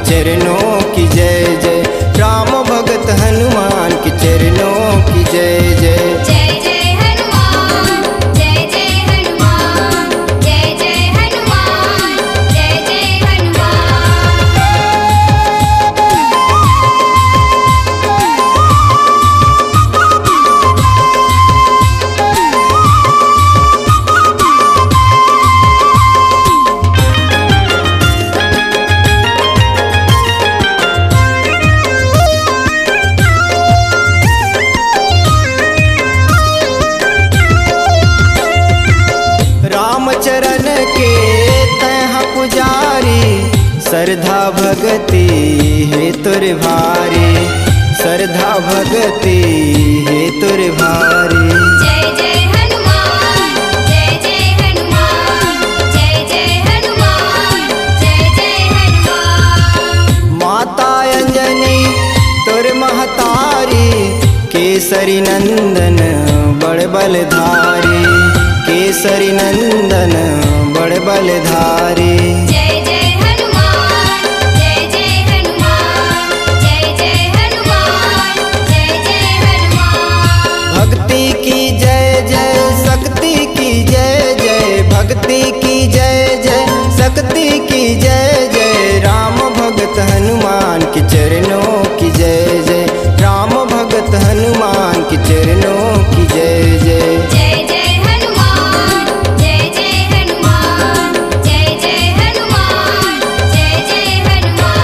चरणों की जय जय। राम भगत हनुमान के चरणों की जय जय। जय जय हनुमान, जय जय हनुमान, जय जय हनुमान, जय जय हनुमान। चरण के तह पुजारी, श्रद्धा भगति है तुर भारी, श्रद्धा भगति है तुर भारी। जय जय हनुमान, जय जय हनुमान, जय जय हनुमान, जय जय हनुमान। माता अंजनी तुर महतारी, केसरी नंदन बड़ बलधारी, केसरी नंदन बड़ बलधारी। जय जय हनुमान, जय जय हनुमान, जय जय हनुमान, जय जय हनुमान। भक्ति की जय जय, शक्ति की जय जय, भक्ति की जय जय, शक्ति की जय जय। राम भगत हनुमान के चरणों की जय जय। राम भगत हनुमान के चरणों की जय जय। जय जय हनुमान, जय जय हनुमान, जय जय हनुमान, जय जय हनुमान।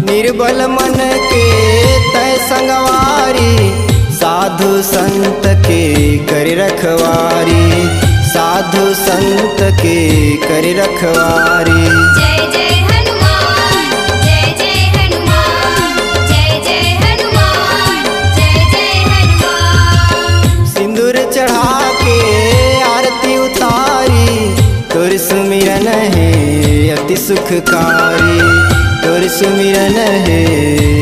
निर्बल मन के तय संगवारी, साधु संत के कर रखवारी, साधु संत के कर रखवारी। जय जय हनुमान, जय जय हनुमान, जय जय हनुमान, जय जय हनुमान। सिंदूर चढ़ा के आरती उतारी, तुर सुमिरन है अति सुखकारी, तुर सुमिरन है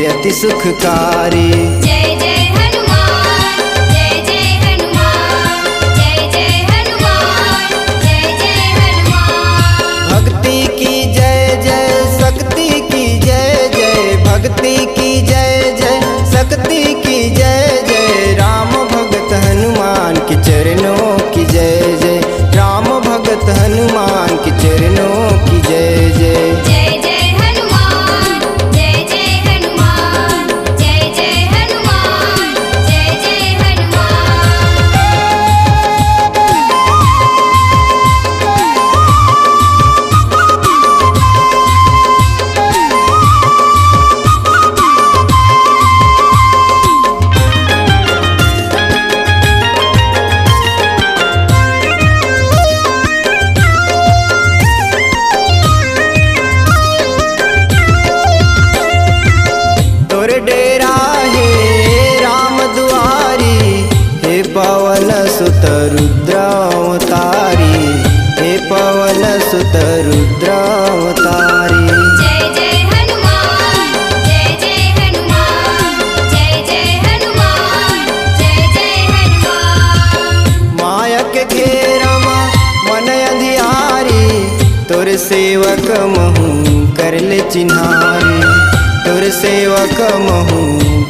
अति सुखकारी। जय जय हनुमान, जय जय हनुमान, जय जय हनुमान, जय जय हनुमान। भक्ति की जय जय, शक्ति की जय जय, भक्ति की जय जय, शक्ति की जय जय। राम भगत हनुमान के चरणों की जय जय। राम भगत हनुमान के चरणों की जय जय। जय जय हनुमान, जय जय हनुमान, जय जय हनुमान, जय जय हनुमान। तोर डेरा है राम दुआरी, हे पवन सुत रुद्रावतारी, हे पवन सुत रुद्रावतारी। जय जय हनुमान, जय जय हनुमान, जय जय हनुमान, जय जय हनुमान। माया के घेरमा मन अंधियारी, तोर सेवक महू कर ले चिन्हारी, तोर सेवक महू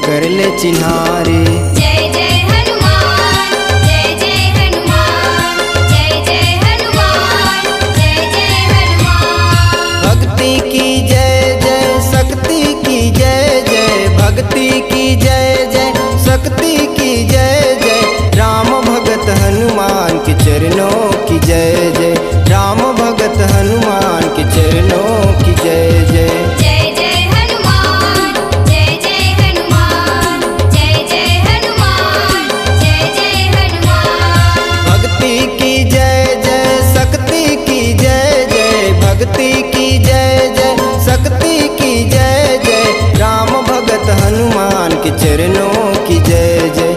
कर ले चिन्हारी। जय जय हनुमान, जय जय हनुमान, जय जय हनुमान, जय जय हनुमान। भक्ति की जय जय, शक्ति की जय जय, भक्ति की जय जय, शक्ति की जय जय। राम भगत हनुमान के चरणों की जय जय। राम भगत हनुमान के चरणों की जय जय। जय जय हनुमान, जय जय हनुमान, जय जय हनुमान, जय जय हनुमान। भक्ति की जय जय, शक्ति की जय जय, भक्ति की जय जय, शक्ति की जय जय। राम भगत हनुमान के चरणों की जय जय।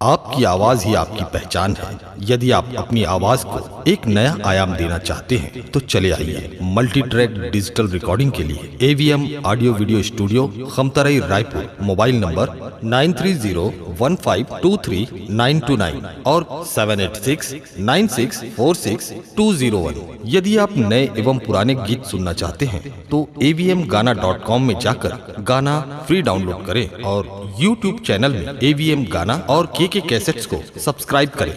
आपकी आवाज ही आपकी पहचान है। यदि आप अपनी आवाज को एक नया आयाम देना चाहते हैं तो चले आइए मल्टी ट्रैक डिजिटल रिकॉर्डिंग के लिए AVM audio video studio, Khamtarai, Raipur. Mobile number 9301523929 और 7869646201। यदि आप नए एवं पुराने गीत सुनना चाहते हैं तो avmgana.com में जाकर गाना फ्री डाउनलोड करें और YouTube चैनल में AVM गाना और KK कैसेट्स को सब्सक्राइब करें।